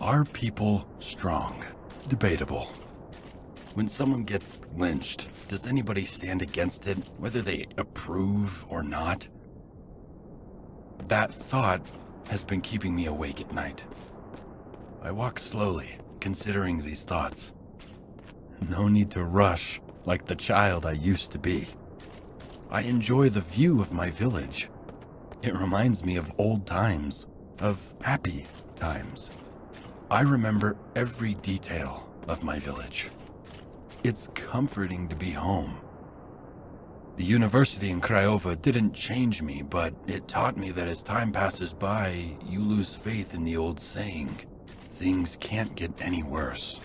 Are people strong? Debatable. When someone gets lynched, does anybody stand against it, whether they approve or not? That thought has been keeping me awake at night. I walk slowly, considering these thoughts. No need to rush like the child I used to be. I enjoy the view of my village. It reminds me of old times, of happy times. I remember every detail of my village. It's comforting to be home. The university in Craiova didn't change me, but it taught me that as time passes by, you lose faith in the old saying, things can't get any worse.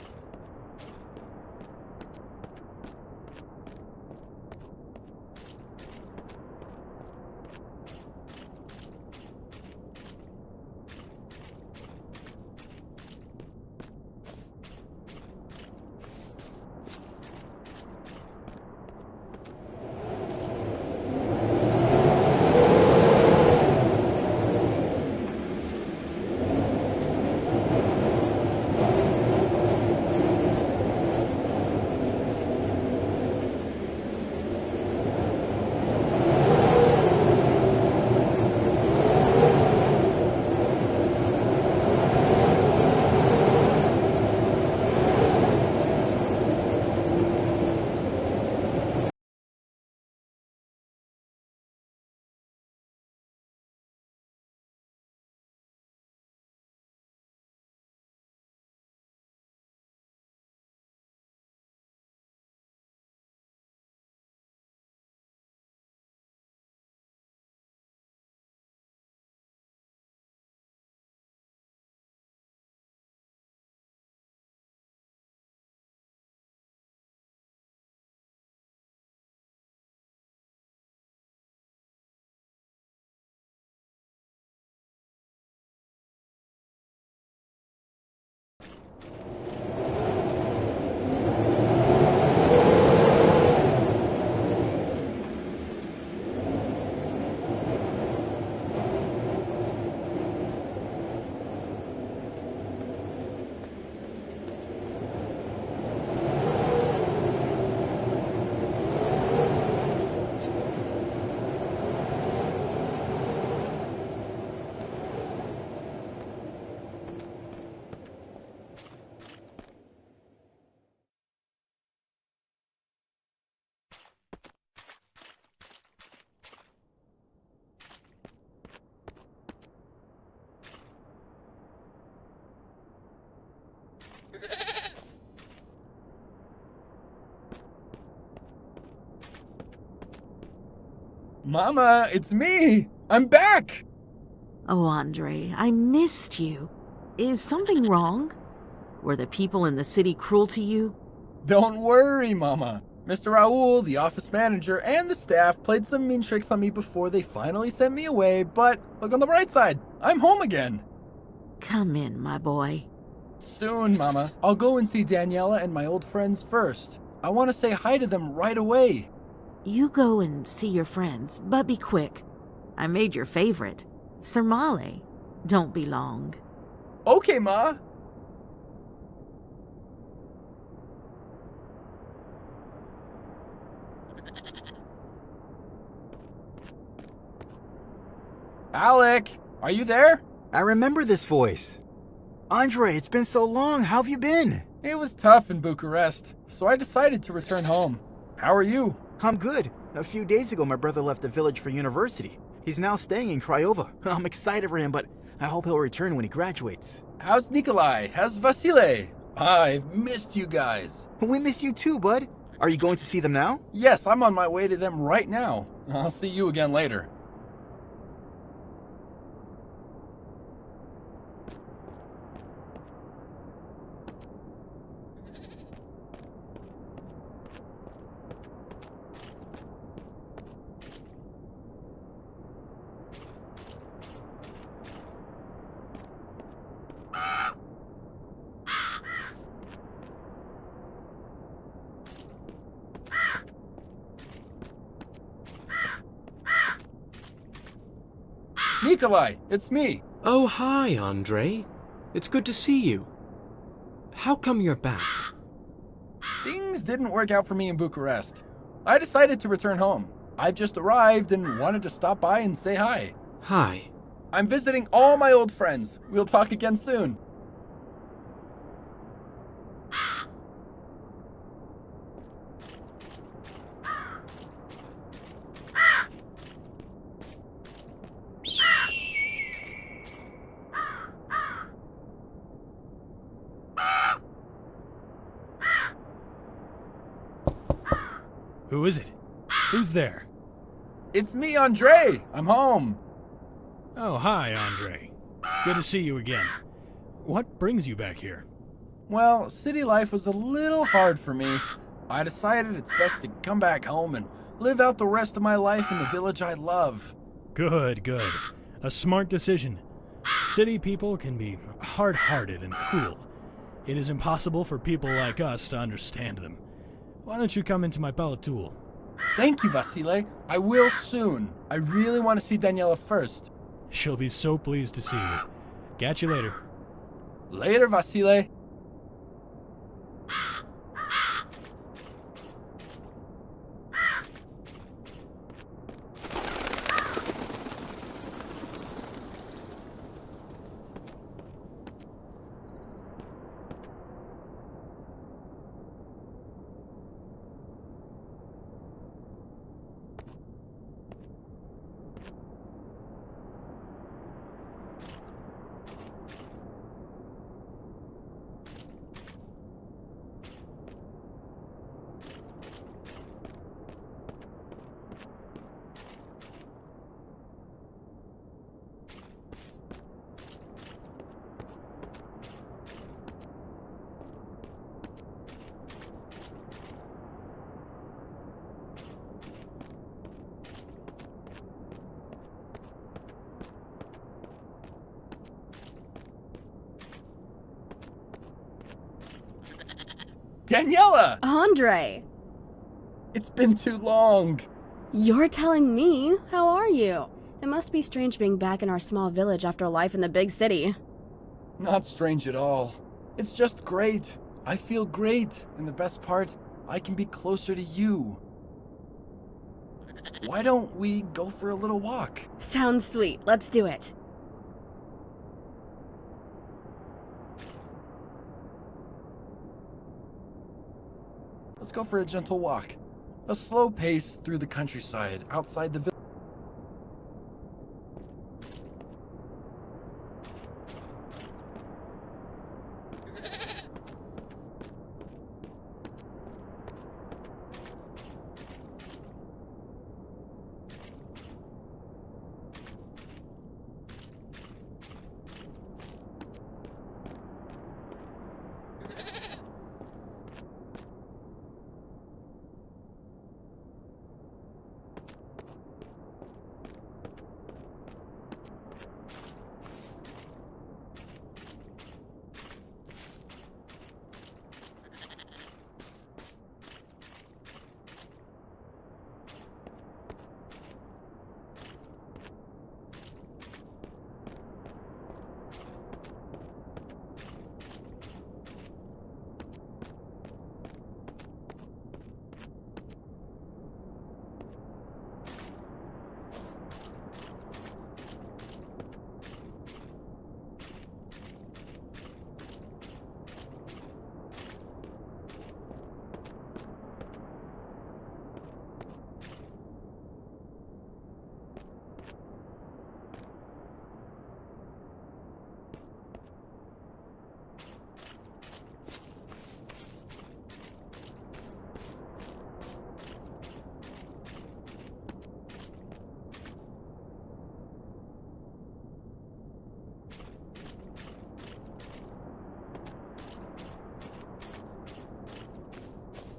Mama, it's me! I'm back! Oh, Andre, I missed you. Is something wrong? Were the people in the city cruel to you? Don't worry, Mama. Mr. Raoul, the office manager, and the staff played some mean tricks on me before they finally sent me away, but look on the bright side. I'm home again. Come in, my boy. Soon, Mama. I'll go and see Daniela and my old friends first. I want to say hi to them right away. You go and see your friends, but be quick. I made your favorite, Sermale. Don't be long. Okay, Ma. Alec, are you there? I remember this voice. Andre, it's been so long. How have you been? It was tough in Bucharest, so I decided to return home. How are you? I'm good. A few days ago, my brother left the village for university. He's now staying in Craiova. I'm excited for him, but I hope he'll return when he graduates. How's Nikolai? How's Vasile? I've missed you guys. We miss you too, bud. Are you going to see them now? Yes, I'm on my way to them right now. I'll see you again later. Nikolai, it's me. Oh, hi, Andre. It's good to see you. How come you're back? Things didn't work out for me in Bucharest. I decided to return home. I just arrived and wanted to stop by and say hi. Hi. I'm visiting all my old friends. We'll talk again soon. Who is it? Who's there? It's me, Andre. I'm home. Oh, hi, Andre. Good to see you again. What brings you back here? Well, city life was a little hard for me. I decided it's best to come back home and live out the rest of my life in the village I love. Good, good. A smart decision. City people can be hard-hearted and cruel. It is impossible for people like us to understand them. Why don't you come into my palatul? Thank you, Vasile. I will soon. I really want to see Daniela first. She'll be so pleased to see you. Catch you later. Later, Vasile. Daniela! Andre! It's been too long. You're telling me? How are you? It must be strange being back in our small village after life in the big city. Not strange at all. It's just great. I feel great, and the best part, I can be closer to you. Why don't we go for a little walk? Sounds sweet. Let's do it. Let's go for a gentle walk. A slow pace through the countryside outside the village.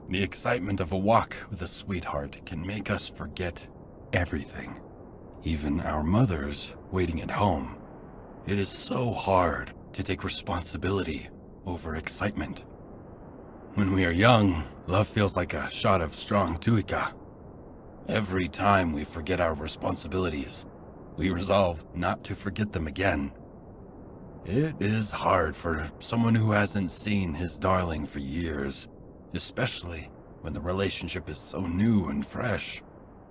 The excitement of a walk with a sweetheart can make us forget everything, even our mothers waiting at home. It is so hard to take responsibility over excitement. When we are young, love feels like a shot of strong tuica. Every time we forget our responsibilities, we resolve not to forget them again. It is hard for someone who hasn't seen his darling for years, especially when the relationship is so new and fresh.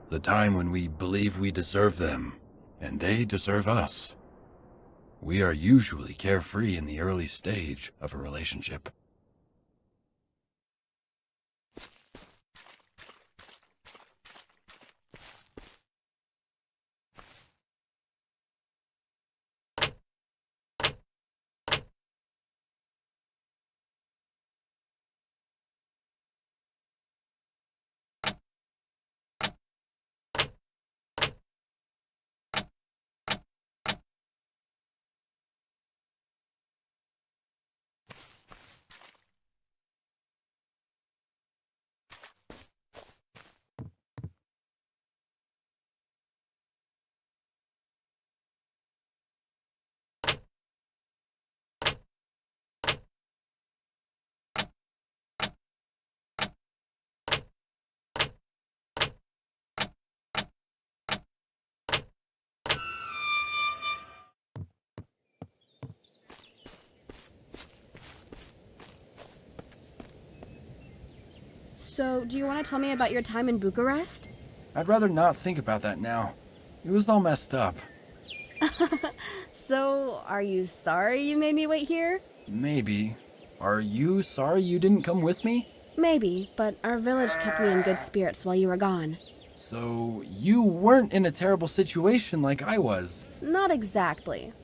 The time when we believe we deserve them, and they deserve us. We are usually carefree in the early stage of a relationship. So, do you want to tell me about your time in Bucharest? I'd rather not think about that now. It was all messed up. So, are you sorry you made me wait here? Maybe. Are you sorry you didn't come with me? Maybe, but our village kept me in good spirits while you were gone. So, you weren't in a terrible situation like I was. Not exactly.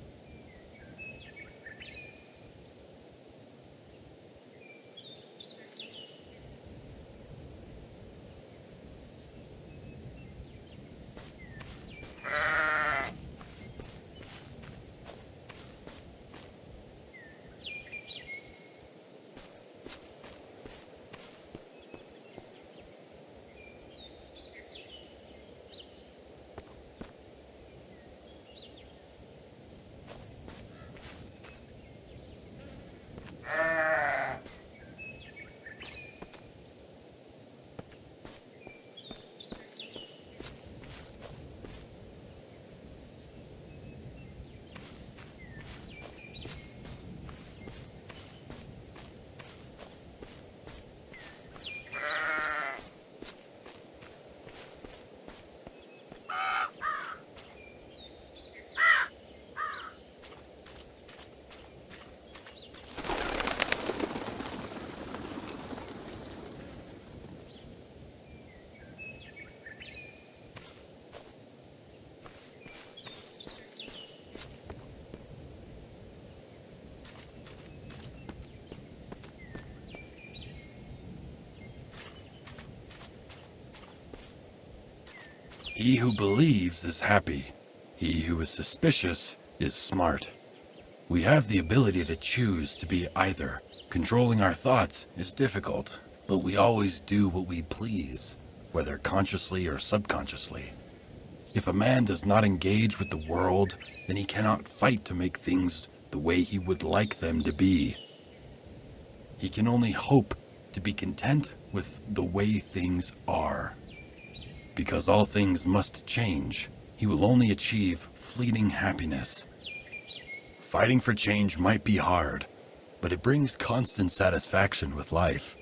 He who believes is happy. He who is suspicious is smart. We have the ability to choose to be either. Controlling our thoughts is difficult, but we always do what we please, whether consciously or subconsciously. If a man does not engage with the world, then he cannot fight to make things the way he would like them to be. He can only hope to be content with the way things are. Because all things must change, he will only achieve fleeting happiness. Fighting for change might be hard, but it brings constant satisfaction with life.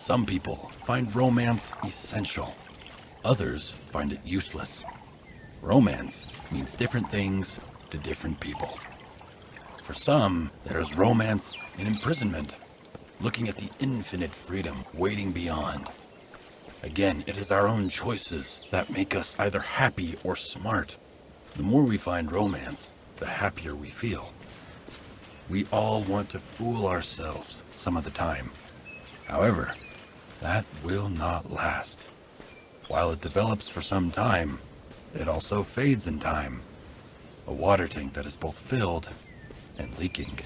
Some people find romance essential. Others find it useless. Romance means different things to different people. For some, there is romance in imprisonment, looking at the infinite freedom waiting beyond. Again, it is our own choices that make us either happy or smart. The more we find romance, the happier we feel. We all want to fool ourselves some of the time. However, that will not last. While it develops for some time, it also fades in time. A water tank that is both filled and leaking.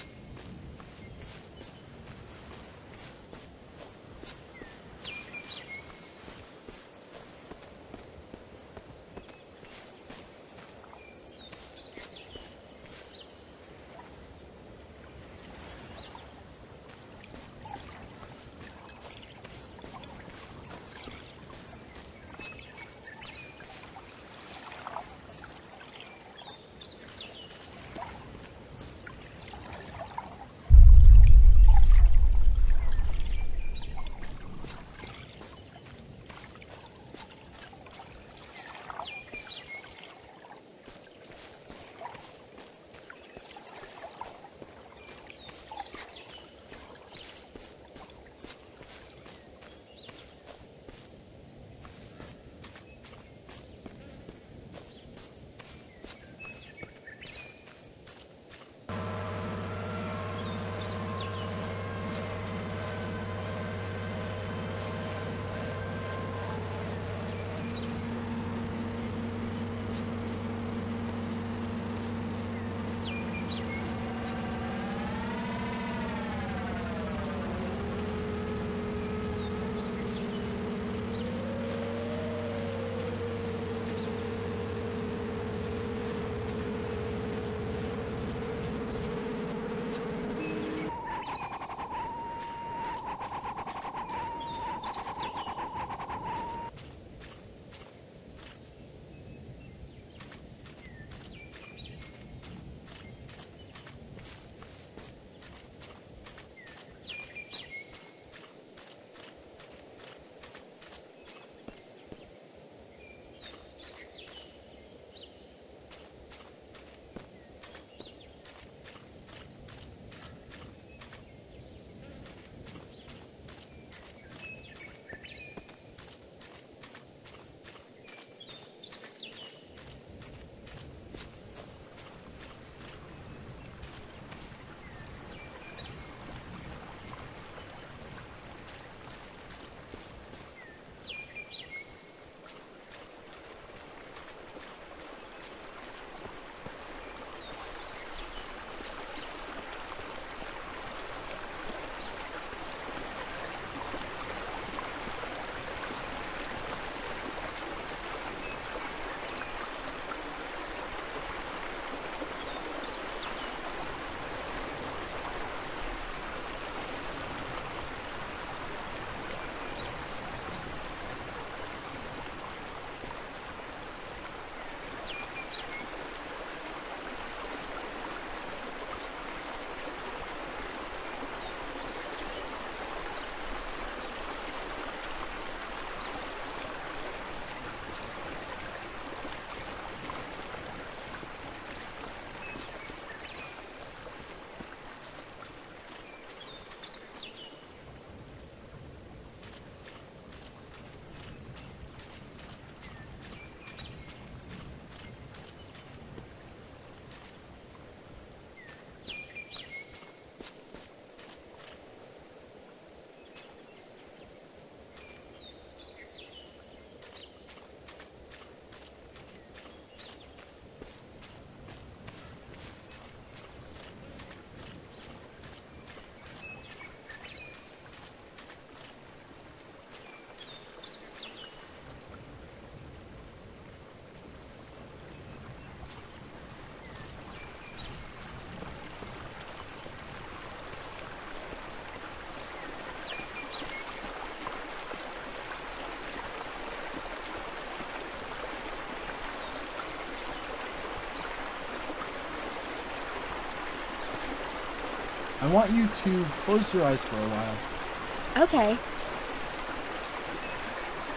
I want you to close your eyes for a while. Okay.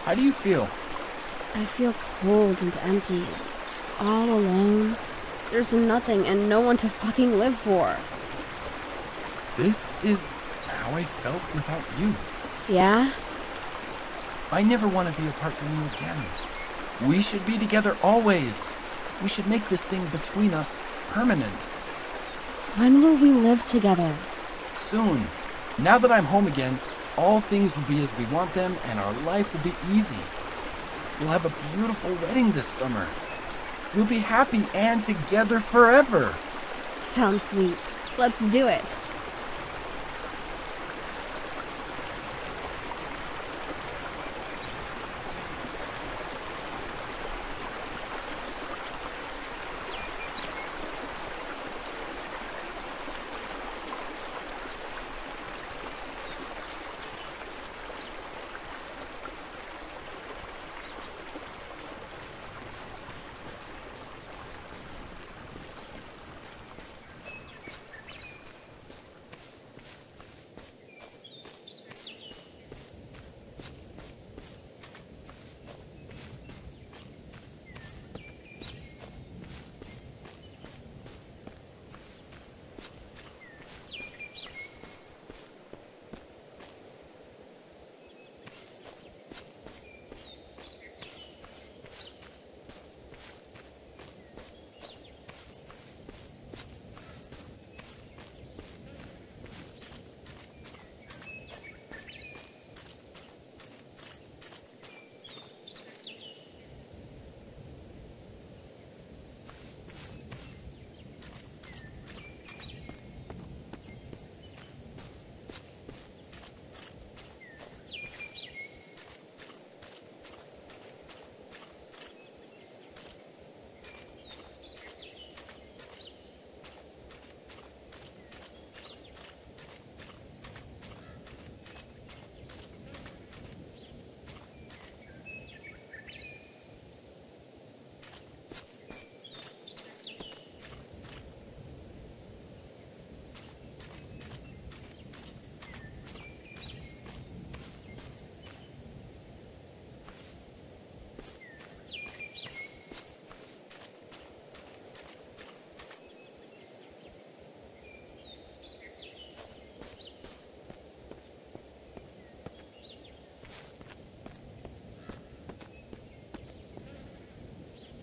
How do you feel? I feel cold and empty. All alone. There's nothing and no one to fucking live for. This is how I felt without you. Yeah? I never want to be apart from you again. We should be together always. We should make this thing between us permanent. When will we live together? Soon. Now that I'm home again, all things will be as we want them and our life will be easy. We'll have a beautiful wedding this summer. We'll be happy and together forever. Sounds sweet. Let's do it.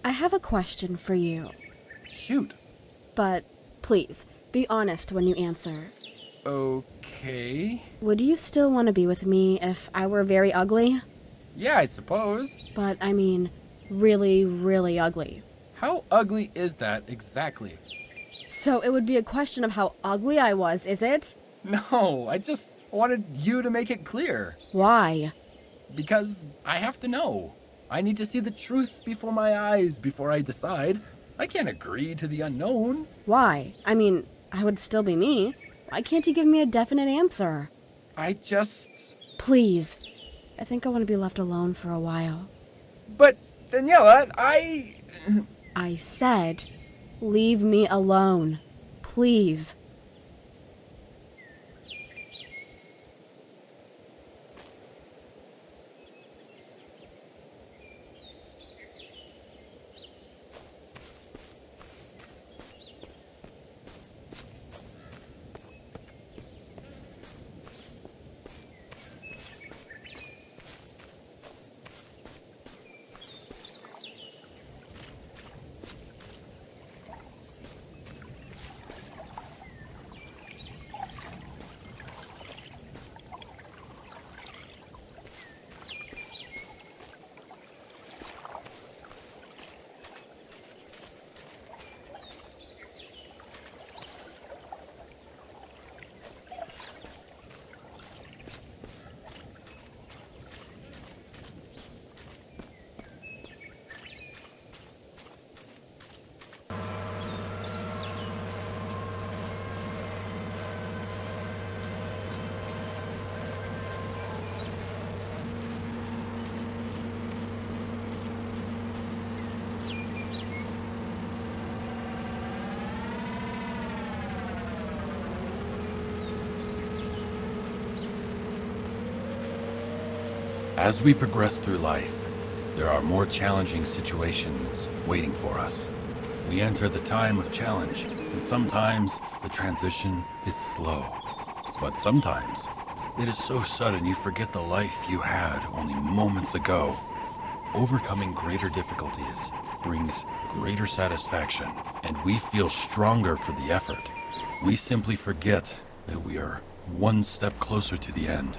I have a question for you, Shoot. but please, be honest when you answer. Okay. Would you still want to be with me if I were very ugly? Yeah, I suppose. But I mean, really, really ugly. How ugly is that exactly? So it would be a question of how ugly I was, is it? No, I just wanted you to make it clear. Why? Because I have to know. I need to see the truth before my eyes before I decide. I can't agree to the unknown. Why? I mean, I would still be me. Why can't you give me a definite answer? I just... Please. I think I want to be left alone for a while. But, Daniela, I said, leave me alone. Please. As we progress through life, there are more challenging situations waiting for us. We enter the time of challenge, and sometimes the transition is slow. But sometimes it is so sudden you forget the life you had only moments ago. Overcoming greater difficulties brings greater satisfaction, and we feel stronger for the effort. We simply forget that we are one step closer to the end.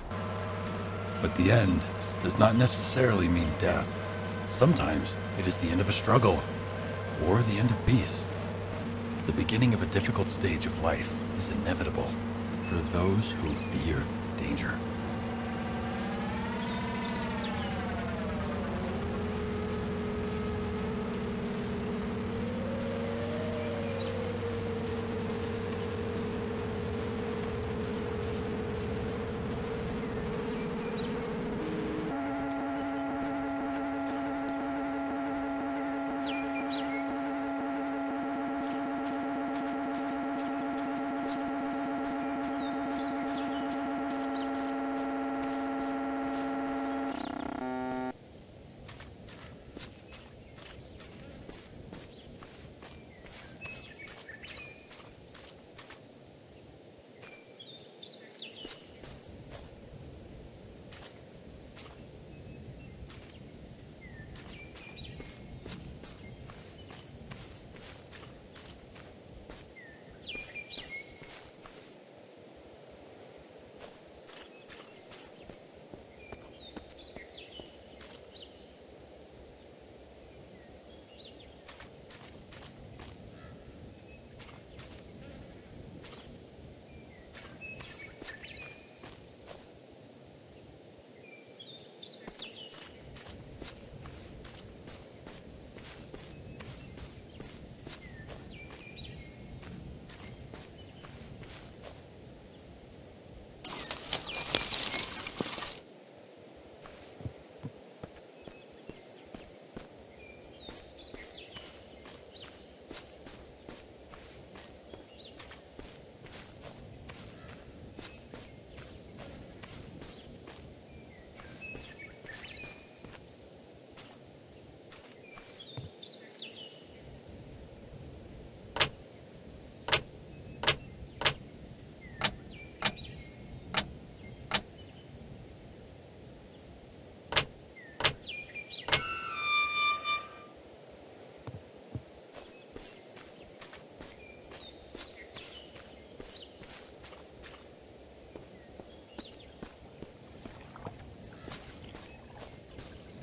But the end does not necessarily mean death. Sometimes it is the end of a struggle, or the end of peace. The beginning of a difficult stage of life is inevitable for those who fear danger.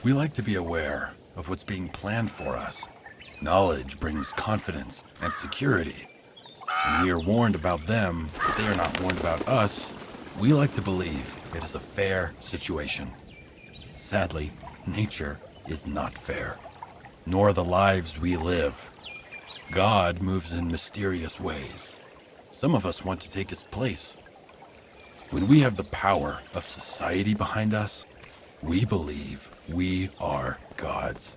We like to be aware of what's being planned for us. Knowledge brings confidence and security. When we are warned about them, but they are not warned about us, we like to believe it is a fair situation. Sadly, nature is not fair, nor the lives we live. God moves in mysterious ways. Some of us want to take his place. When we have the power of society behind us, we believe we are gods.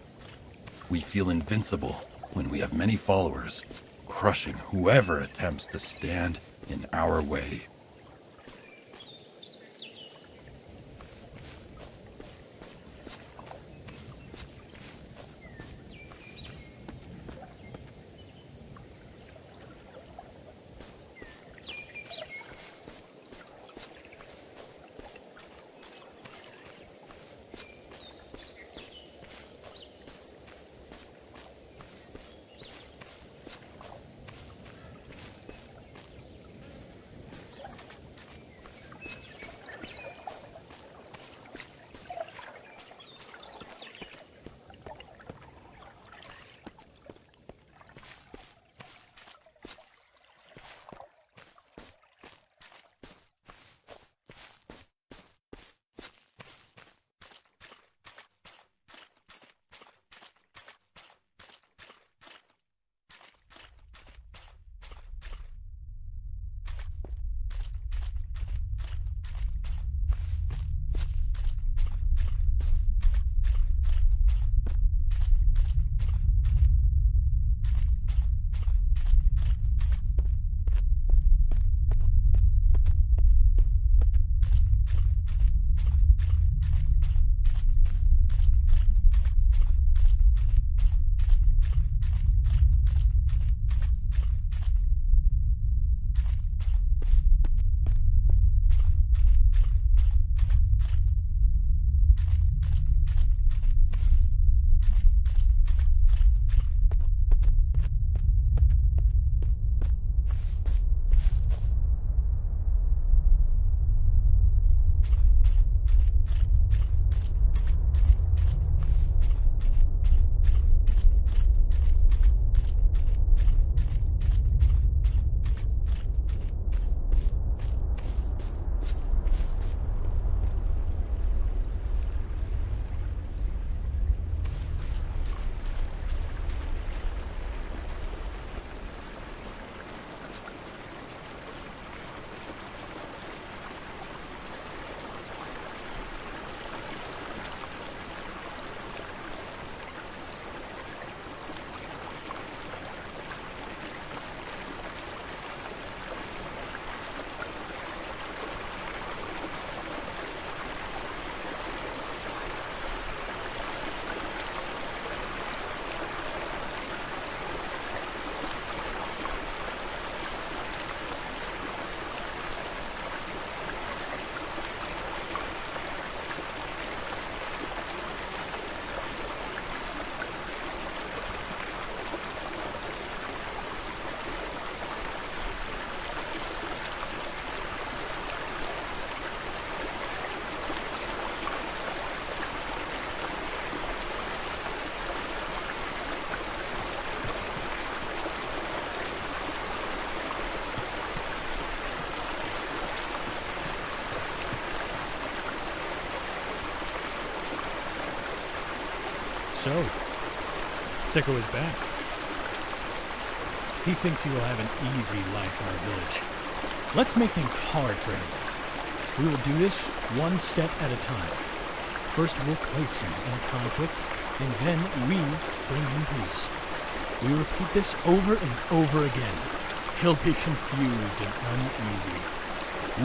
We feel invincible when we have many followers, crushing whoever attempts to stand in our way. So, Sicko is back. He thinks he will have an easy life in our village. Let's make things hard for him. We will do this one step at a time. First, we'll place him in conflict, and then we bring him peace. We repeat this over and over again. He'll be confused and uneasy.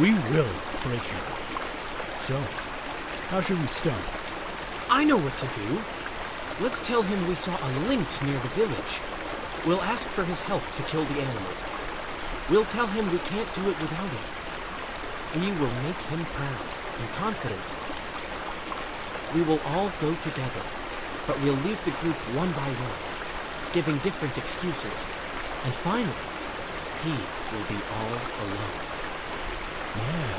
We will break him. So, how should we start? I know what to do. Let's tell him we saw a lynx near the village. We'll ask for his help to kill the animal. We'll tell him we can't do it without him. We will make him proud and confident. We will all go together, but we'll leave the group one by one, giving different excuses. And finally, he will be all alone. Yeah,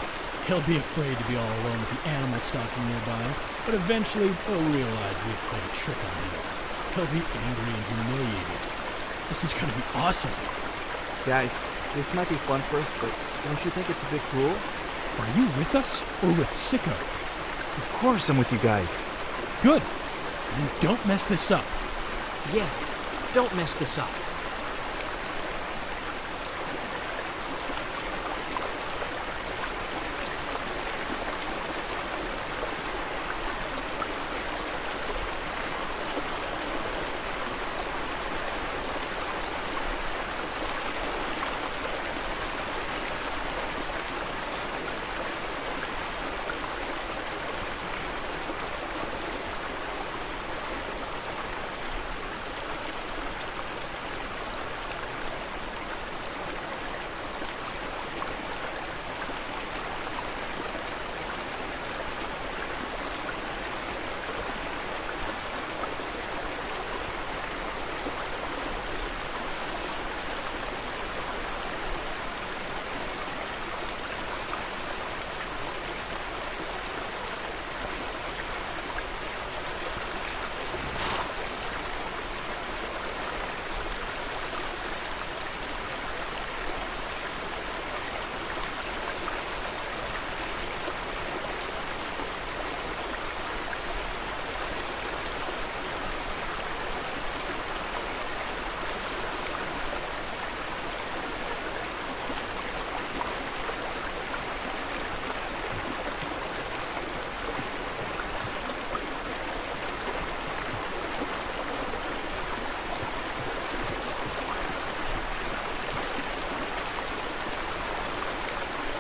he'll be afraid to be all alone with the animal stalking nearby, but eventually he'll realize we've played a trick on him. He'll be angry and humiliated. This is gonna be awesome. Guys, this might be fun for us, but don't you think it's a bit cruel? Are you with us or with Sicko? Of course I'm with you guys. Good. Then don't mess this up. Yeah, don't mess this up.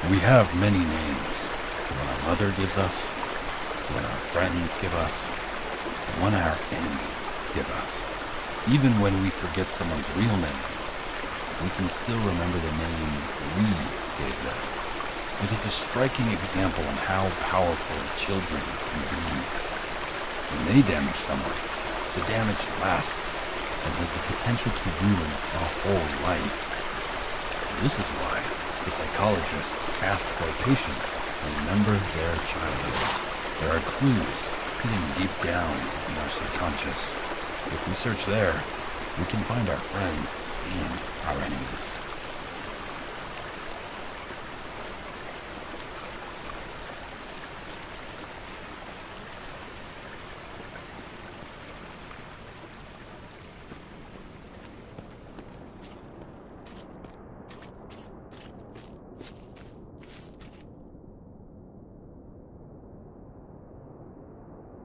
We have many names. One our mother gives us, one our friends give us, and one our enemies give us. Even when we forget someone's real name, we can still remember the name we gave them. It is a striking example on how powerful children can be. When they damage someone, the damage lasts and has the potential to ruin a whole life. And this is why the psychologists ask for patients to remember their childhood. There are clues hidden deep down in our subconscious. If we search there, we can find our friends and our enemies.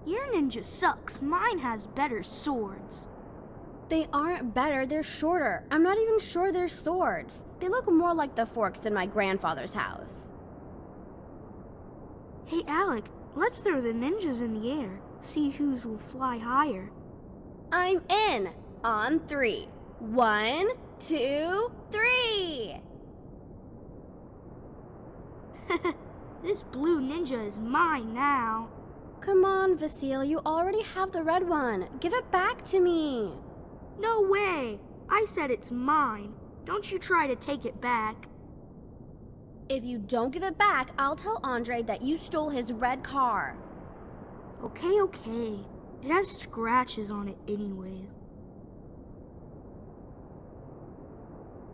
Your ninja sucks. Mine has better swords. They aren't better, they're shorter. I'm not even sure they're swords. They look more like the forks in my grandfather's house. Hey, Alec, let's throw the ninjas in the air. See whose will fly higher. I'm in. On 3. 1, 2, 3. This blue ninja is mine now. Come on, Vasile, you already have the red one. Give it back to me. No way! I said it's mine. Don't you try to take it back. If you don't give it back, I'll tell Andre that you stole his red car. Okay, okay. It has scratches on it anyways.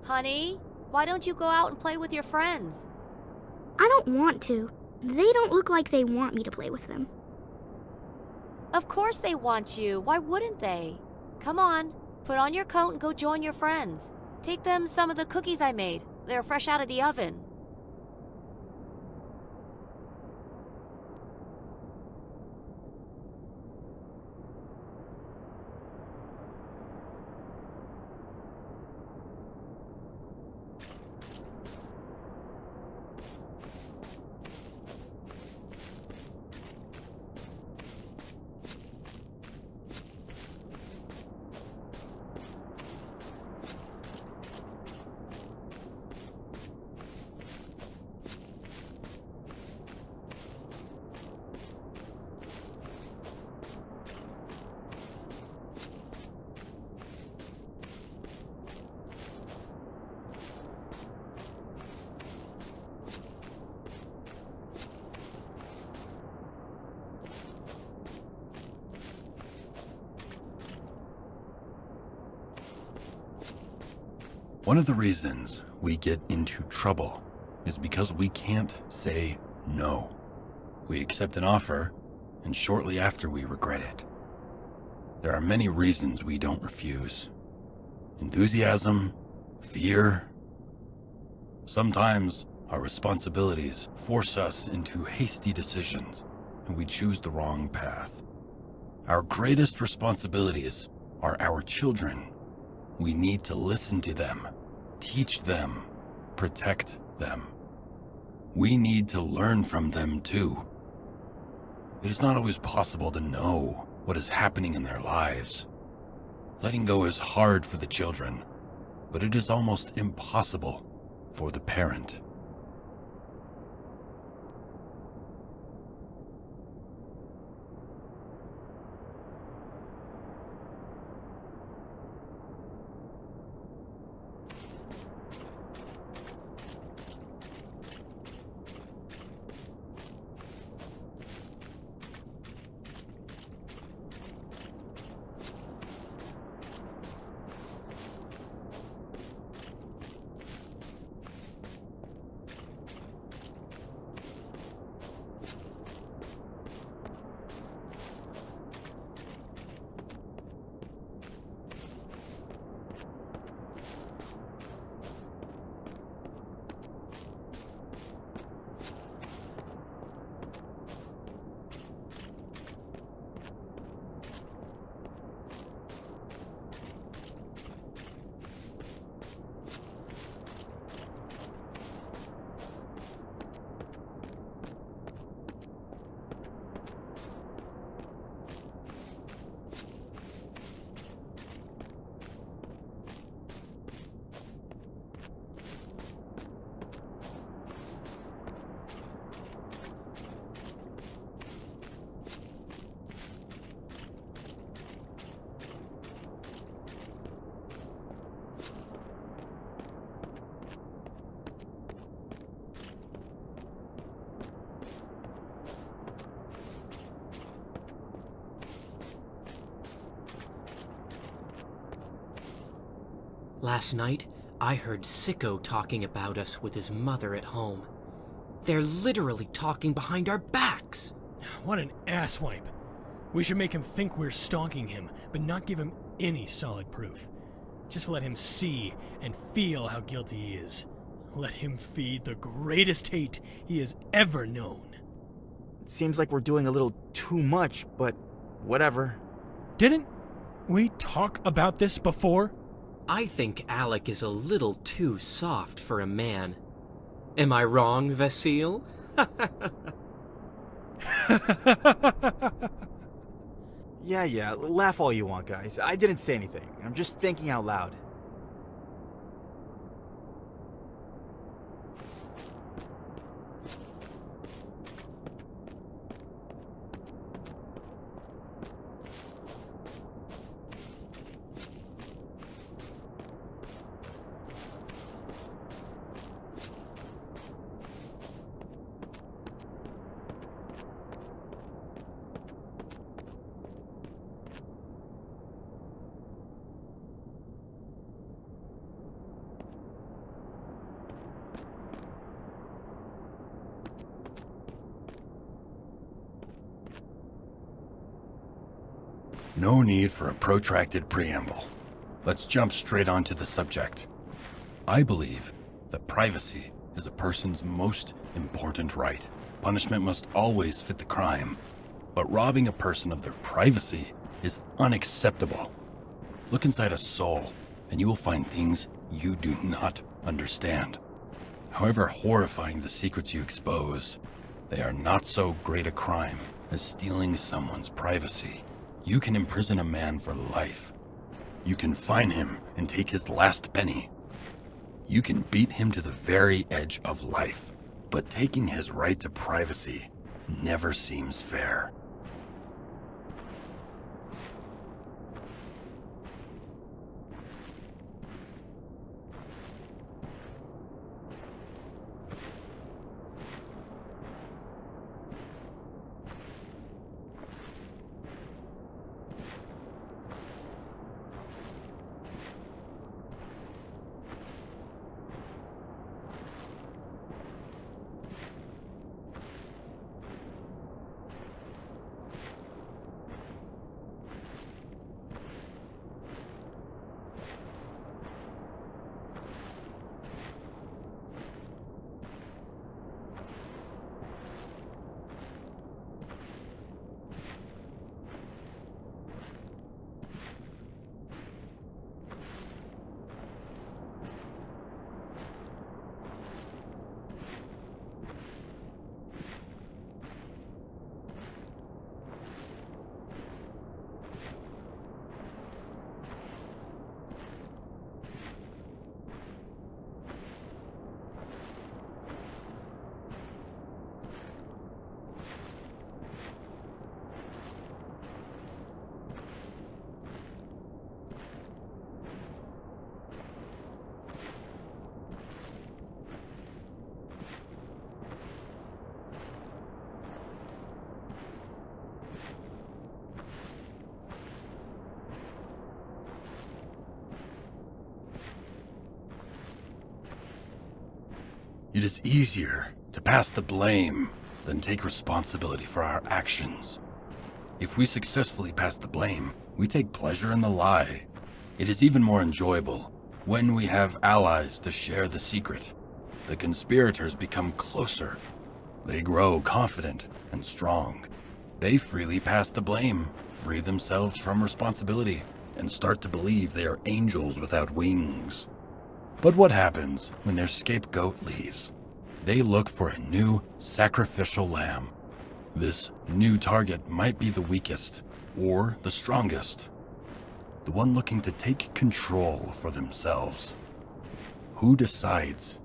Honey, why don't you go out and play with your friends? I don't want to. They don't look like they want me to play with them. Of course they want you. Why wouldn't they? Come on, put on your coat and go join your friends. Take them some of the cookies I made. They're fresh out of the oven. One of the reasons we get into trouble is because we can't say no. We accept an offer, and shortly after we regret it. There are many reasons we don't refuse. Enthusiasm, fear. Sometimes our responsibilities force us into hasty decisions, and we choose the wrong path. Our greatest responsibilities are our children. We need to listen to them, teach them, protect them. We need to learn from them too. It is not always possible to know what is happening in their lives. Letting go is hard for the children, but it is almost impossible for the parent. Last night, I heard Sicko talking about us with his mother at home. They're literally talking behind our backs. What an asswipe. We should make him think we're stalking him, but not give him any solid proof. Just let him see and feel how guilty he is. Let him feed the greatest hate he has ever known. It seems like we're doing a little too much, but whatever. Didn't we talk about this before? I think Alec is a little too soft for a man. Am I wrong, Vasile? Yeah, laugh all you want, guys. I didn't say anything. I'm just thinking out loud. No need for a protracted preamble. Let's jump straight onto the subject. I believe that privacy is a person's most important right. Punishment must always fit the crime, but robbing a person of their privacy is unacceptable. Look inside a soul, and you will find things you do not understand. However horrifying the secrets you expose, they are not so great a crime as stealing someone's privacy. You can imprison a man for life. You can fine him and take his last penny. You can beat him to the very edge of life, but taking his right to privacy never seems fair. It is easier to pass the blame than take responsibility for our actions. If we successfully pass the blame, we take pleasure in the lie. It is even more enjoyable when we have allies to share the secret. The conspirators become closer. They grow confident and strong. They freely pass the blame, free themselves from responsibility, and start to believe they are angels without wings. But what happens when their scapegoat leaves? They look for a new sacrificial lamb. This new target might be the weakest or the strongest, the one looking to take control for themselves. Who decides?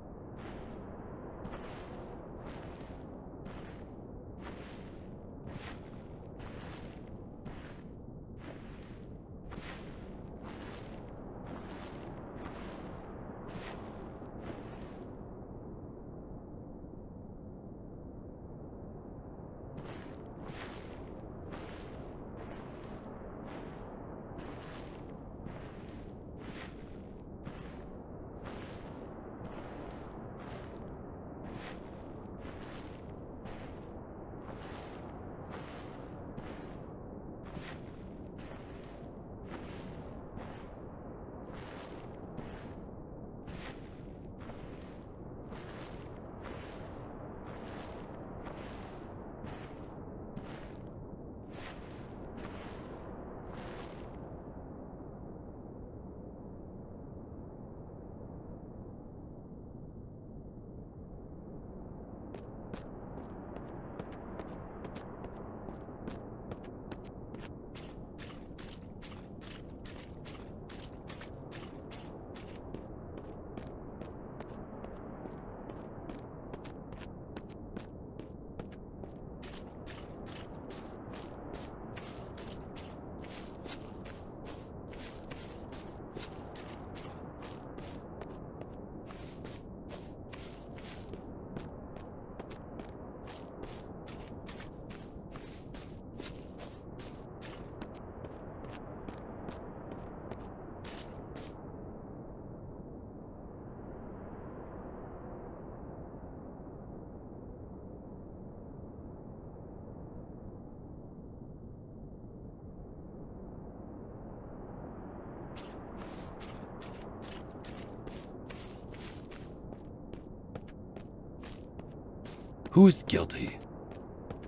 Who's guilty?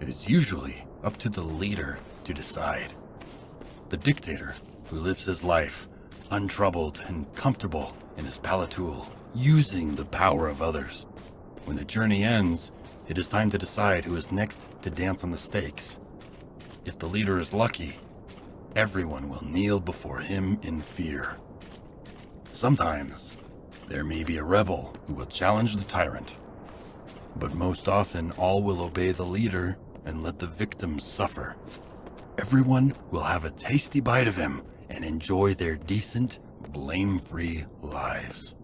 It is usually up to the leader to decide. The dictator, who lives his life untroubled and comfortable in his palatul, using the power of others. When the journey ends, it is time to decide who is next to dance on the stakes. If the leader is lucky, everyone will kneel before him in fear. Sometimes, there may be a rebel who will challenge the tyrant. But most often, all will obey the leader and let the victims suffer. Everyone will have a tasty bite of him and enjoy their decent, blame-free lives.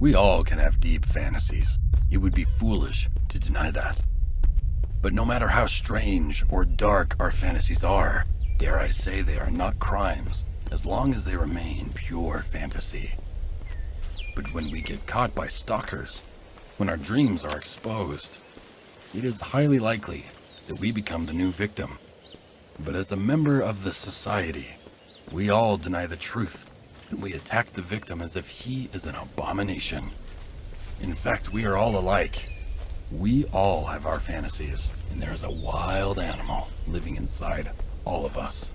We all can have deep fantasies. It would be foolish to deny that. But no matter how strange or dark our fantasies are, dare I say they are not crimes, as long as they remain pure fantasy. But when we get caught by stalkers, when our dreams are exposed, it is highly likely that we become the new victim. But as a member of the society, we all deny the truth, and we attack the victim as if he is an abomination. In fact, we are all alike. We all have our fantasies, and there is a wild animal living inside all of us.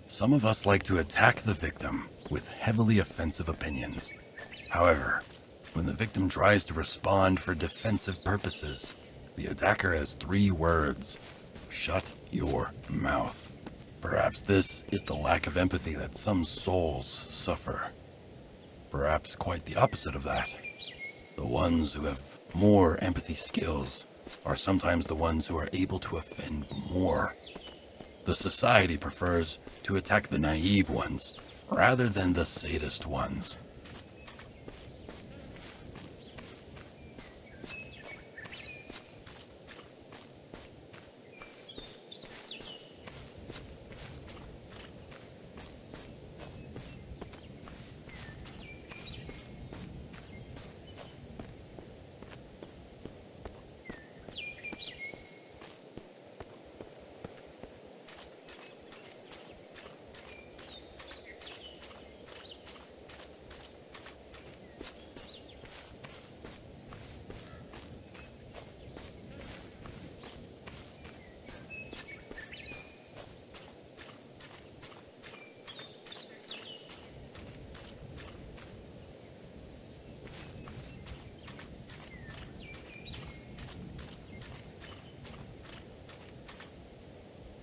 Some of us like to attack the victim with heavily offensive opinions. However, when the victim tries to respond for defensive purposes, the attacker has 3 words: shut your mouth. Perhaps this is the lack of empathy that some souls suffer. Perhaps quite the opposite of that. The ones who have more empathy skills are sometimes the ones who are able to offend more. The society prefers to attack the naive ones rather than the sadist ones.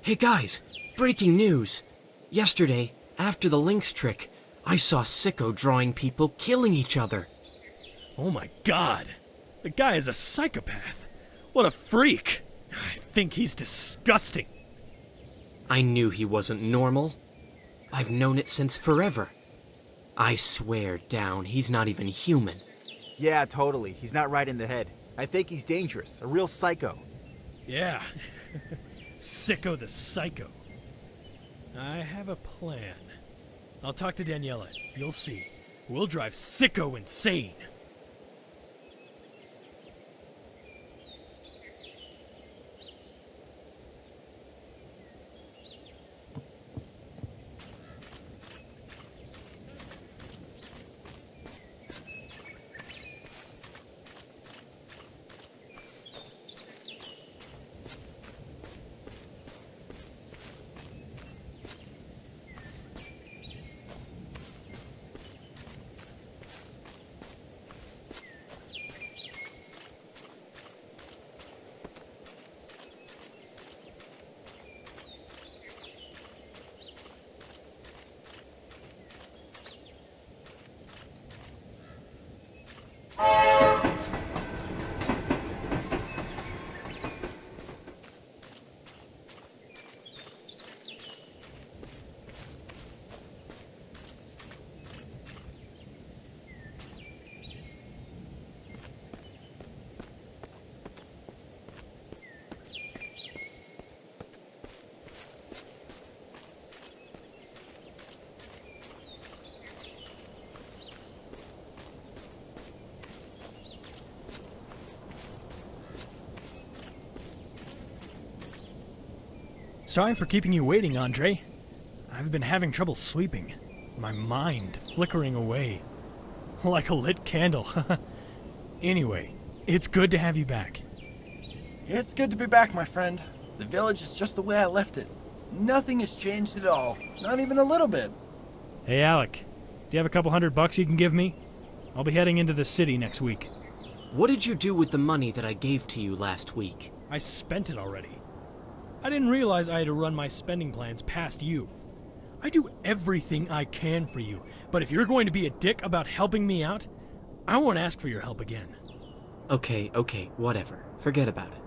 Hey guys, breaking news. Yesterday, after the Lynx trick, I saw Sicko drawing people killing each other. Oh my god. The guy is a psychopath. What a freak. I think he's disgusting. I knew he wasn't normal. I've known it since forever. I swear down, he's not even human. Yeah, totally. He's not right in the head. I think he's dangerous, a real psycho. Yeah. Sicko the psycho. I have a plan. I'll talk to Daniela. You'll see. We'll drive Sicko insane. Sorry for keeping you waiting, Andre. I've been having trouble sleeping. My mind flickering away. Like a lit candle. Anyway, it's good to have you back. It's good to be back, my friend. The village is just the way I left it. Nothing has changed at all. Not even a little bit. Hey, Alec. Do you have a couple $100 you can give me? I'll be heading into the city next week. What did you do with the money that I gave to you last week? I spent it already. I didn't realize I had to run my spending plans past you. I do everything I can for you, but if you're going to be a dick about helping me out, I won't ask for your help again. Okay, whatever. Forget about it.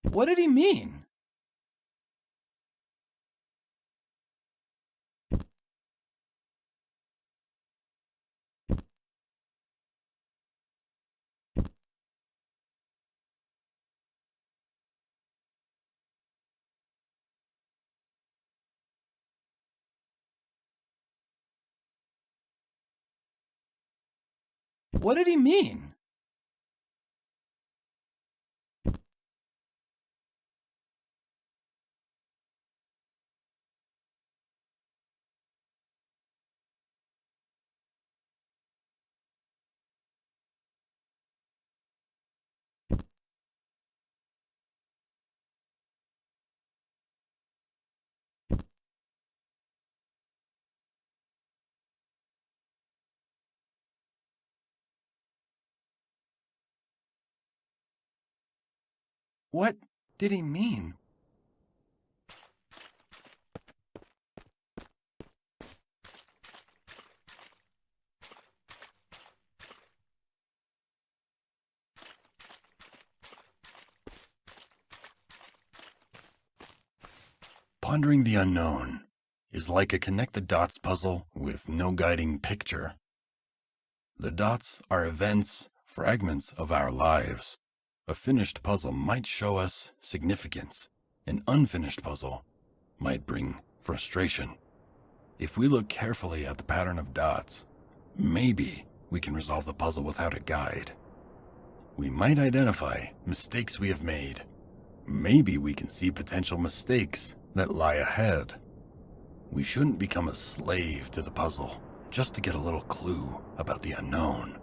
What did he mean? What did he mean? What did he mean? Pondering the unknown is like a connect-the-dots puzzle with no guiding picture. The dots are events, fragments of our lives. A finished puzzle might show us significance. An unfinished puzzle might bring frustration. If we look carefully at the pattern of dots, maybe we can resolve the puzzle without a guide. We might identify mistakes we have made. Maybe we can see potential mistakes that lie ahead. We shouldn't become a slave to the puzzle just to get a little clue about the unknown.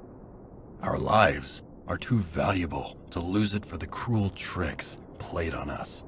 Our lives are too valuable to lose it for the cruel tricks played on us.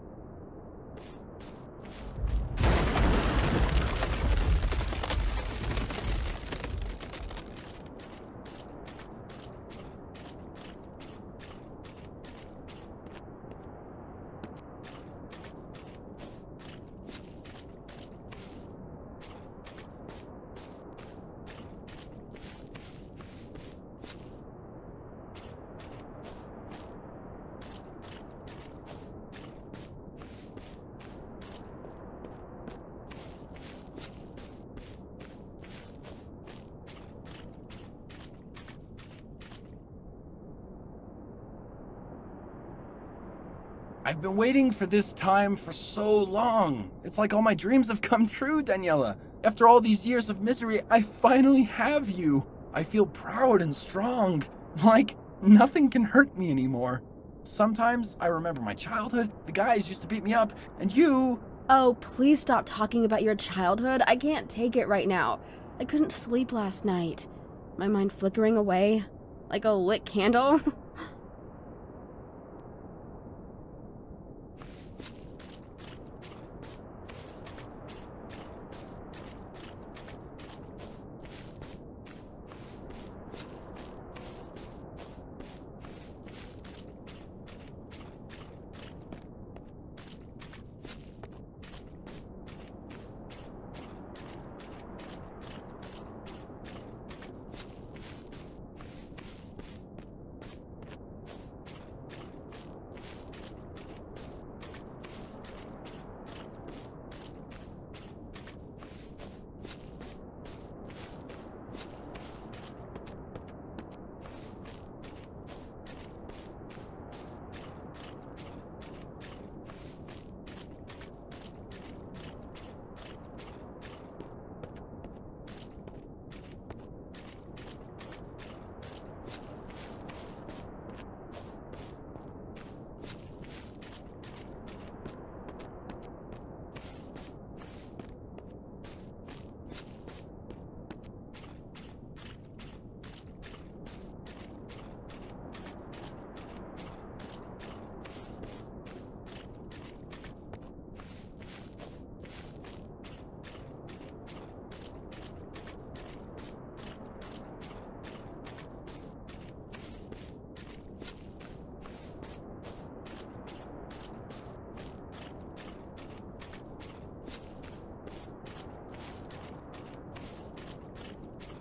I've been waiting for this time for so long. It's like all my dreams have come true, Daniela. After all these years of misery, I finally have you. I feel proud and strong. Like nothing can hurt me anymore. Sometimes I remember my childhood, the guys used to beat me up, and you... Oh, please stop talking about your childhood. I can't take it right now. I couldn't sleep last night. My mind flickering away like a lit candle.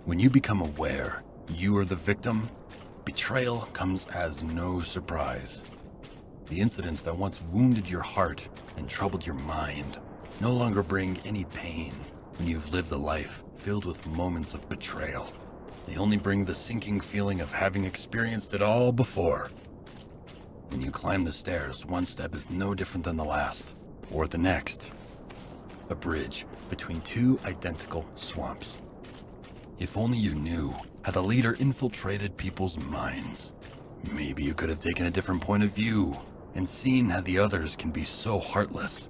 When you become aware you are the victim, betrayal comes as no surprise. The incidents that once wounded your heart and troubled your mind no longer bring any pain when you've lived a life filled with moments of betrayal. They only bring the sinking feeling of having experienced it all before. When you climb the stairs, one step is no different than the last, or the next. A bridge between two identical swamps. If only you knew how the leader infiltrated people's minds. Maybe you could have taken a different point of view and seen how the others can be so heartless.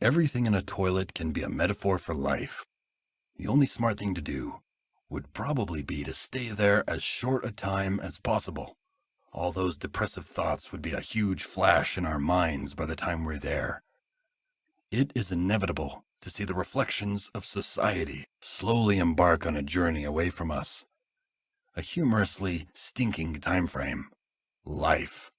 Everything in a toilet can be a metaphor for life. The only smart thing to do would probably be to stay there as short a time as possible. All those depressive thoughts would be a huge flash in our minds by the time we're there. It is inevitable to see the reflections of society slowly embark on a journey away from us. A humorously stinking time frame. Life.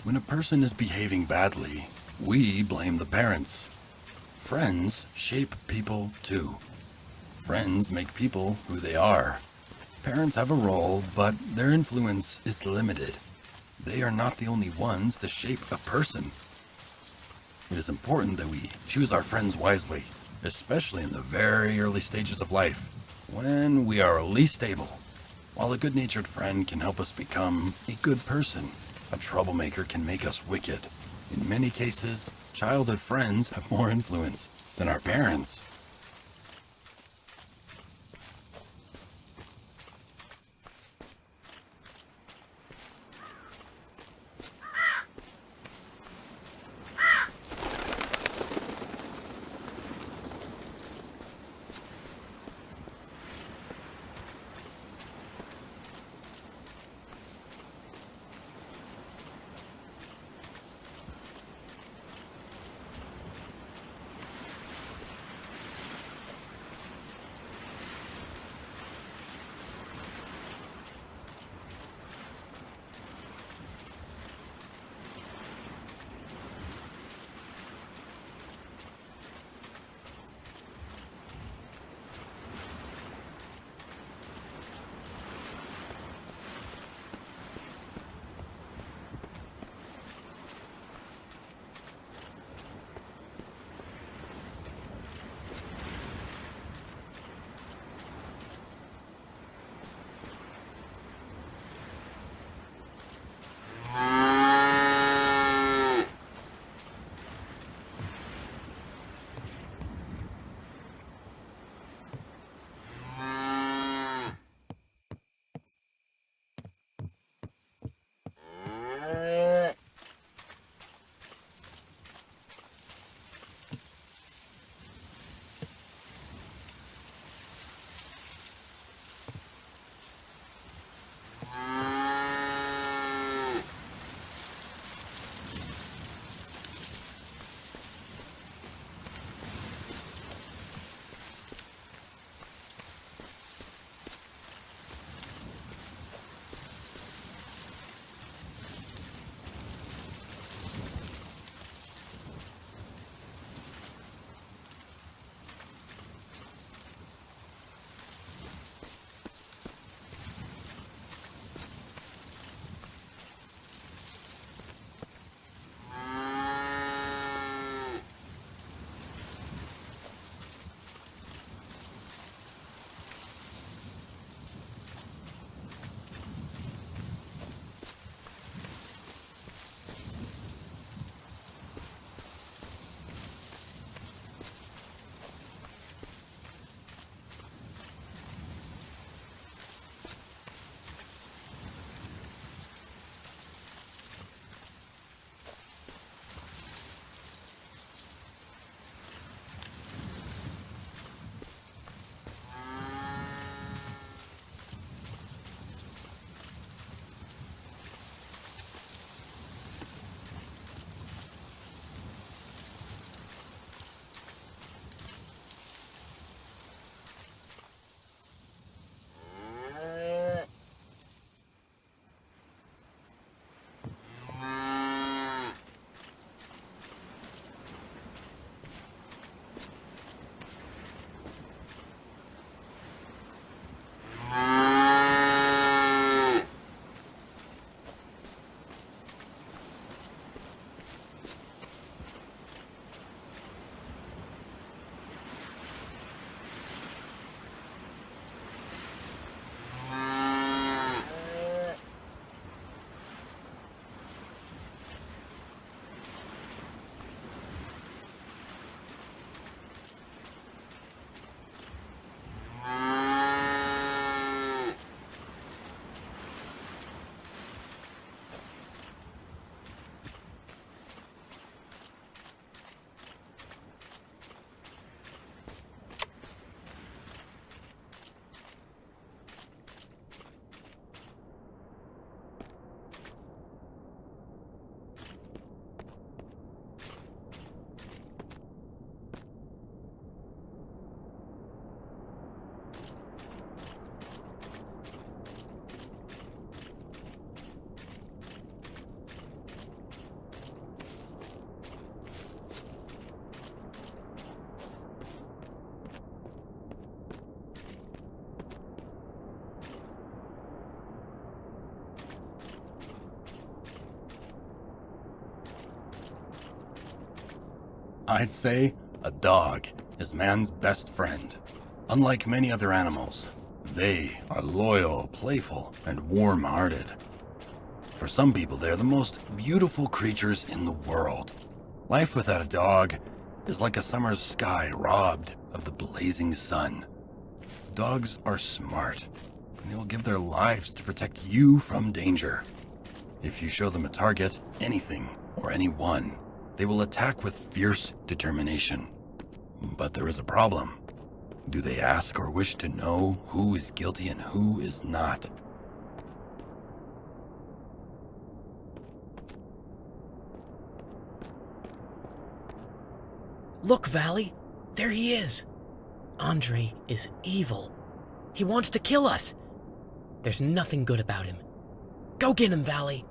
When a person is behaving badly, we blame the parents. Friends shape people too. Friends make people who they are. Parents have a role, but their influence is limited. They are not the only ones to shape a person. It is important that we choose our friends wisely, especially in the very early stages of life, when we are least stable. While a good-natured friend can help us become a good person, a troublemaker can make us wicked. In many cases, childhood friends have more influence than our parents. I'd say a dog is man's best friend. Unlike many other animals, they are loyal, playful, and warm-hearted. For some people, they are the most beautiful creatures in the world. Life without a dog is like a summer's sky robbed of the blazing sun. Dogs are smart, and they will give their lives to protect you from danger. If you show them a target, anything or anyone, they will attack with fierce determination. But there is a problem. Do they ask or wish to know who is guilty and who is not? Look, Valley. There he is. Andre is evil. He wants to kill us. There's nothing good about him. Go get him, Valley.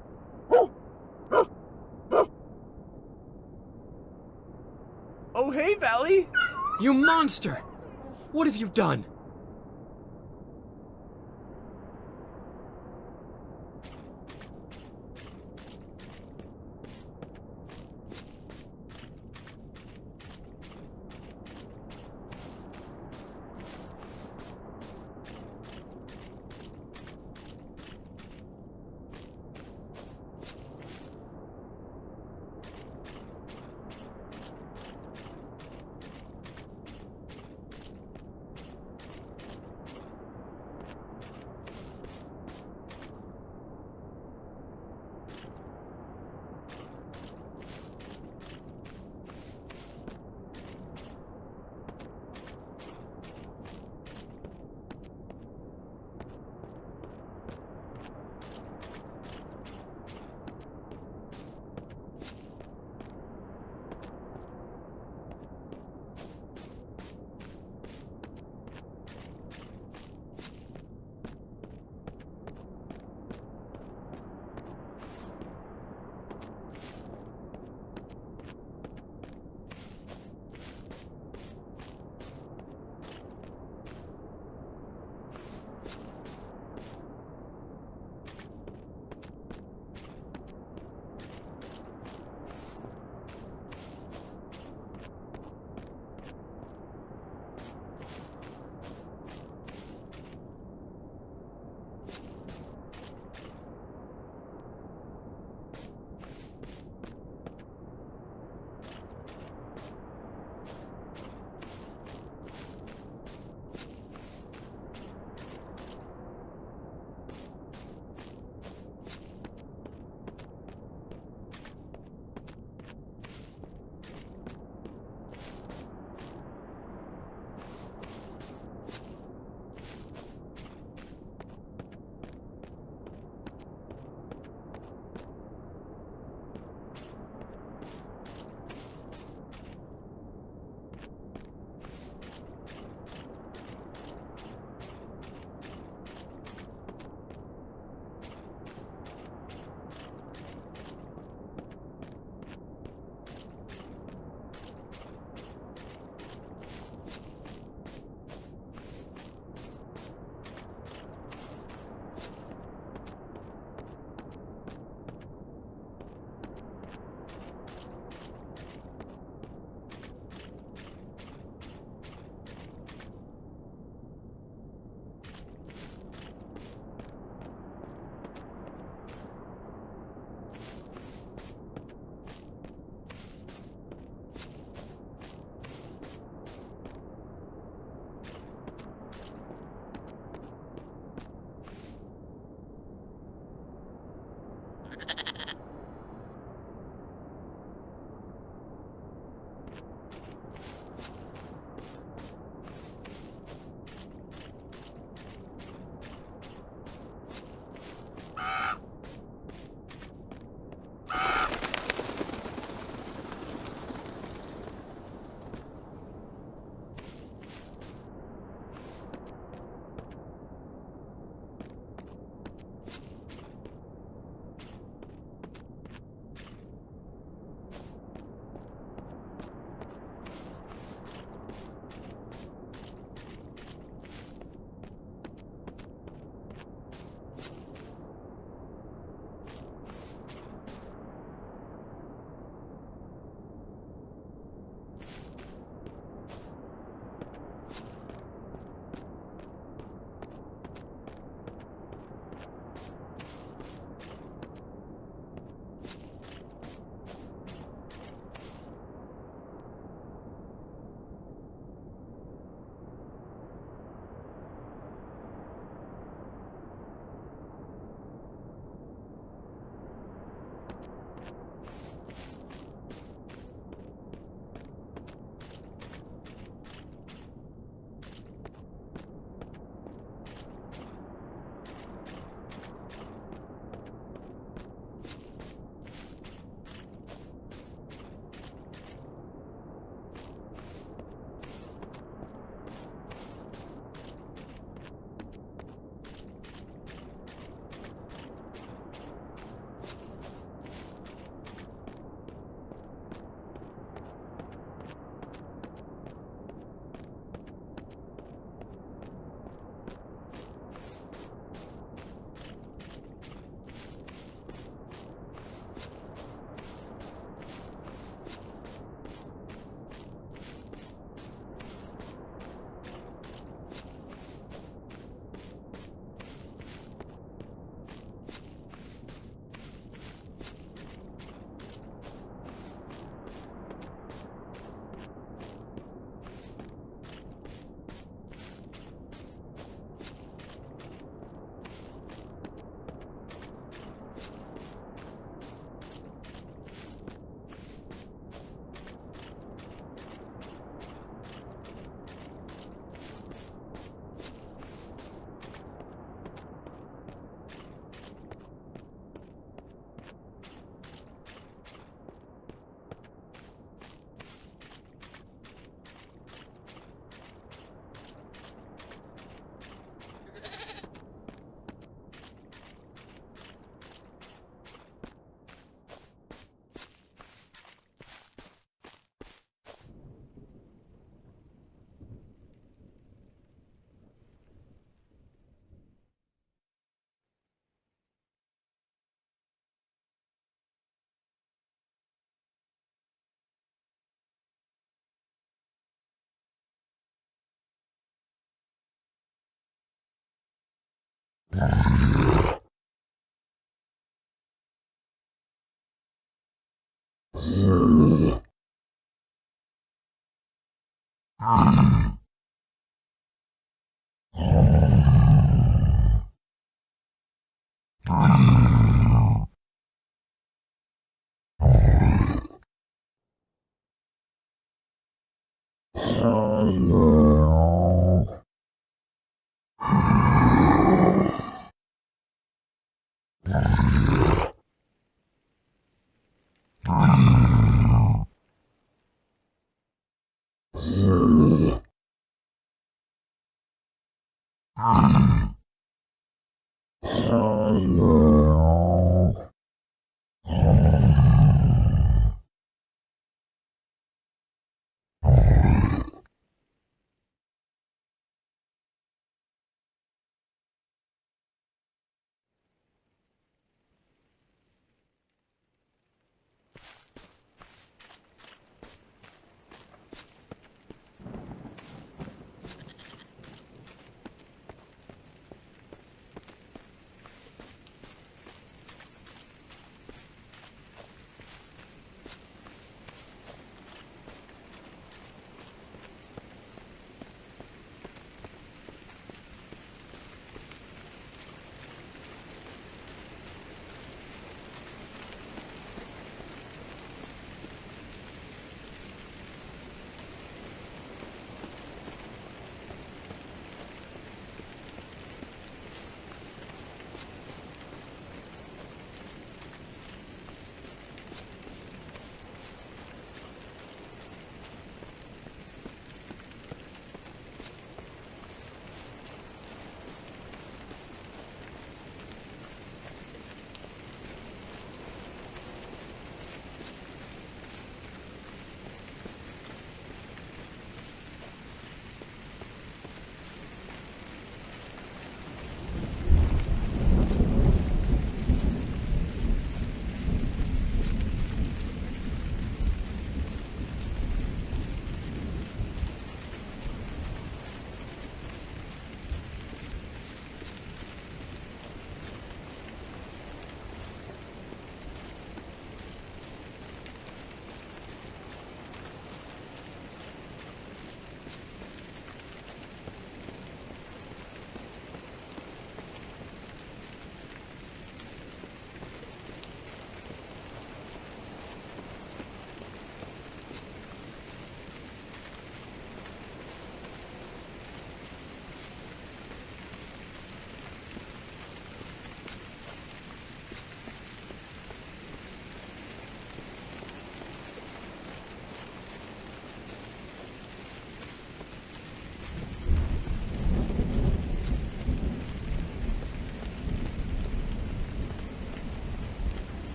Oh, hey, Valley! You monster! What have you done?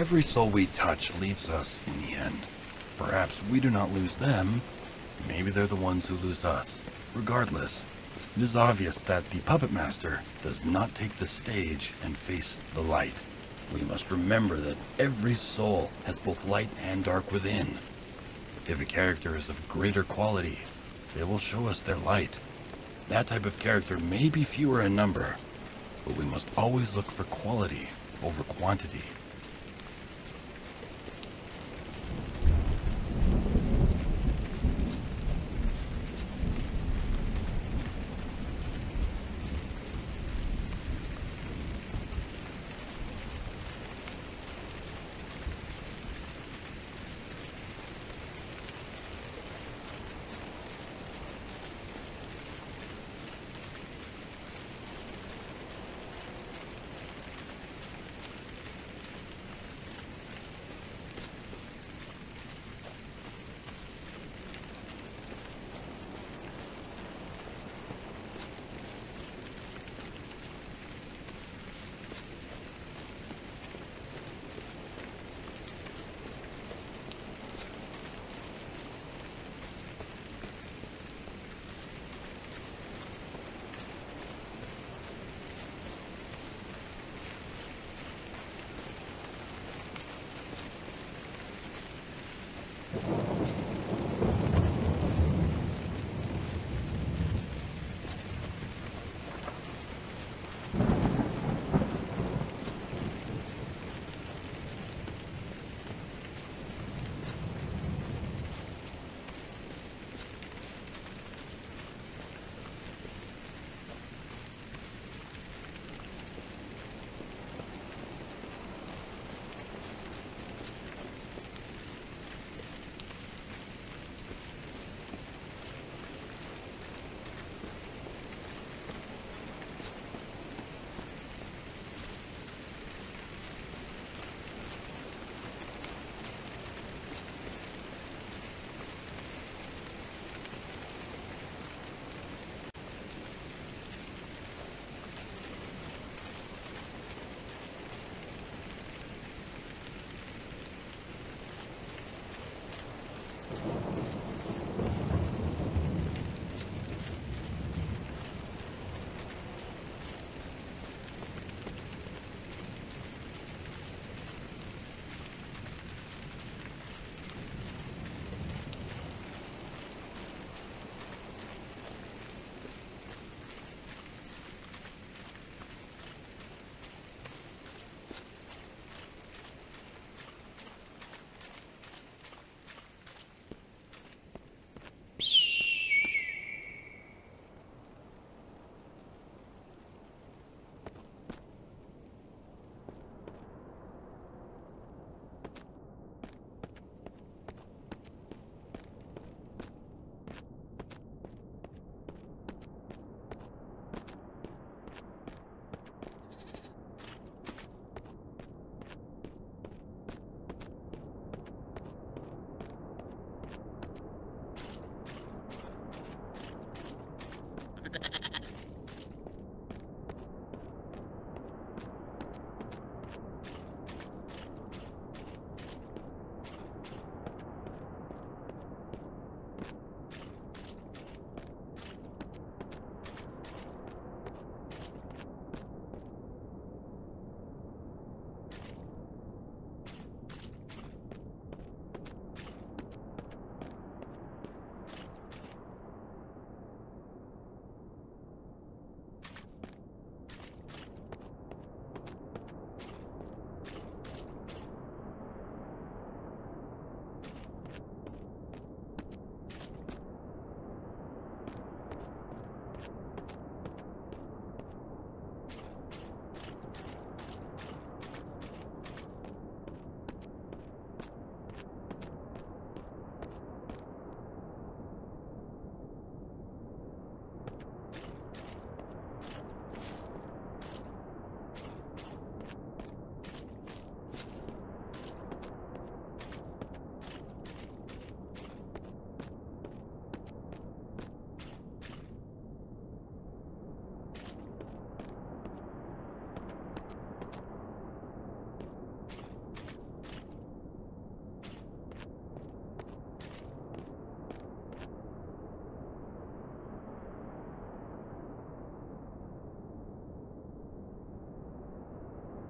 Every soul we touch leaves us in the end. Perhaps we do not lose them. Maybe they're the ones who lose us. Regardless, it is obvious that the puppet master does not take the stage and face the light. We must remember that every soul has both light and dark within. If a character is of greater quality, they will show us their light. That type of character may be fewer in number, but we must always look for quality over quantity.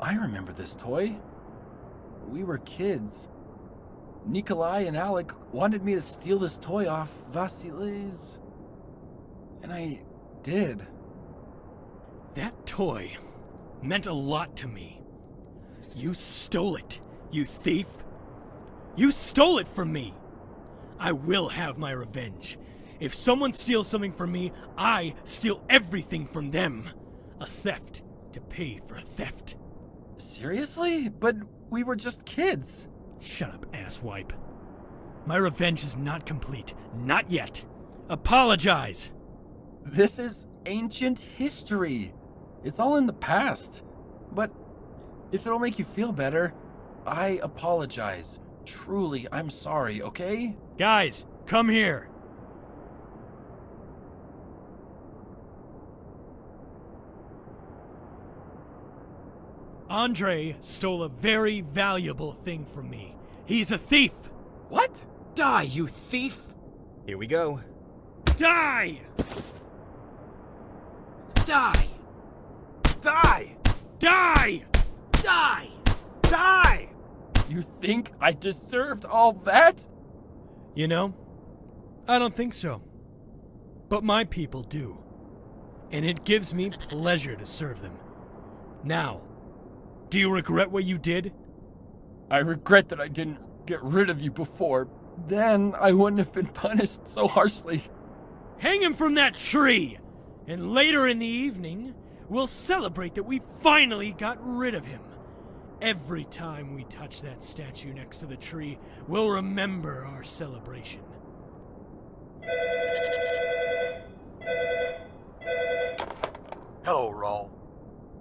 I remember this toy. We were kids. Nikolai and Alec wanted me to steal this toy off Vasily's. And I did. That toy meant a lot to me. You stole it, you thief. You stole it from me. I will have my revenge. If someone steals something from me, I steal everything from them. A theft to pay for a theft. Seriously? But we were just kids. Shut up, asswipe. My revenge is not complete. Not yet. Apologize! This is ancient history. It's all in the past. But if it'll make you feel better, I apologize. Truly, I'm sorry, okay? Guys, come here. Andre stole a very valuable thing from me. He's a thief! What? Die, you thief! Here we go. Die! Die! Die! Die! Die! Die! You think I deserved all that? You know, I don't think so. But my people do. And it gives me pleasure to serve them. Now, do you regret what you did? I regret that I didn't get rid of you before. Then I wouldn't have been punished so harshly. Hang him from that tree! And later in the evening, we'll celebrate that we finally got rid of him. Every time we touch that statue next to the tree, we'll remember our celebration. Hello, Raw.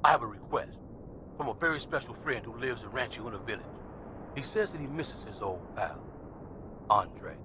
I have a request from a very special friend who lives in Ranchiuna village. He says that he misses his old pal, Andre.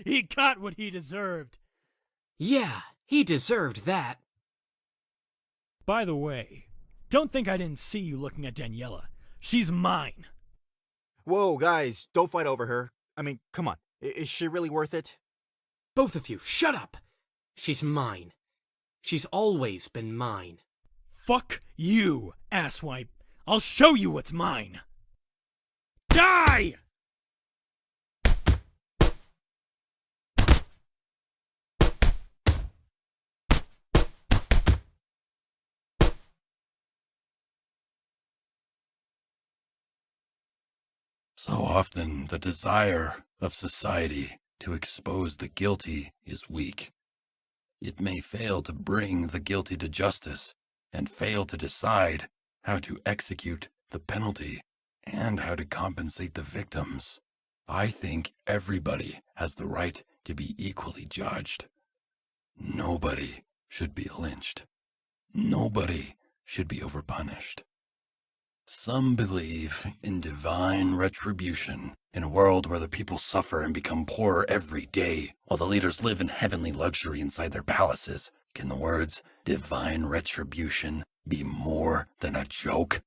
He got what he deserved. Yeah, he deserved that. By the way, don't think I didn't see you looking at Daniela. She's mine. Whoa, guys, don't fight over her. I mean, come on. Is she really worth it? Both of you, shut up! She's mine. She's always been mine. Fuck you, asswipe. I'll show you what's mine. Die! So often, the desire of society to expose the guilty is weak. It may fail to bring the guilty to justice and fail to decide how to execute the penalty and how to compensate the victims. I think everybody has the right to be equally judged. Nobody should be lynched. Nobody should be overpunished. Some believe in divine retribution in a world where the people suffer and become poorer every day, while the leaders live in heavenly luxury inside their palaces. Can the words divine retribution be more than a joke?